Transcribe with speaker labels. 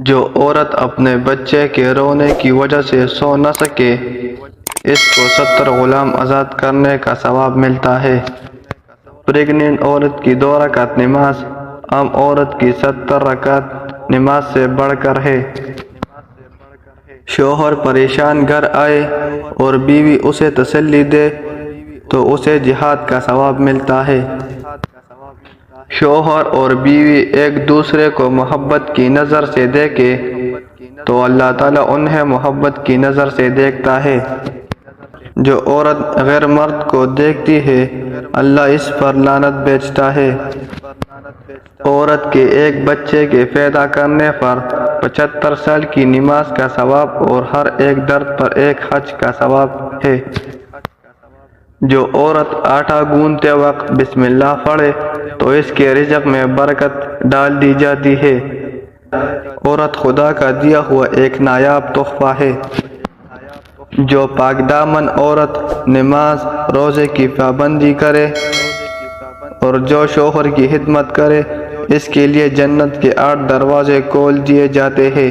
Speaker 1: جو عورت اپنے بچے کے رونے کی وجہ سے سو نہ سکے، اس کو 70 غلام آزاد کرنے کا ثواب ملتا ہے۔ پریگننٹ عورت کی 2 رکعت نماز عام عورت کی 70 رکعت نماز سے بڑھ کر ہے۔ شوہر پریشان گھر آئے اور بیوی اسے تسلی دے تو اسے جہاد کا ثواب ملتا ہے۔ شوہر اور بیوی ایک دوسرے کو محبت کی نظر سے دیکھے تو اللہ تعالیٰ انہیں محبت کی نظر سے دیکھتا ہے۔ جو عورت غیر مرد کو دیکھتی ہے، اللہ اس پر لعنت بھیجتا ہے۔ عورت کے ایک بچے کے پیدا کرنے پر 75 سال کی نماز کا ثواب اور ہر ایک درد پر ایک حج کا ثواب ہے۔ جو عورت آٹا گوندتے وقت بسم اللہ پڑھے تو اس کے رزق میں برکت ڈال دی جاتی ہے۔ عورت خدا کا دیا ہوا ایک نایاب تحفہ ہے۔ جو پاک دامن عورت نماز روزے کی پابندی کرے اور جو شوہر کی خدمت کرے، اس کے لیے جنت کے 8 دروازے کھول دیے جاتے ہیں۔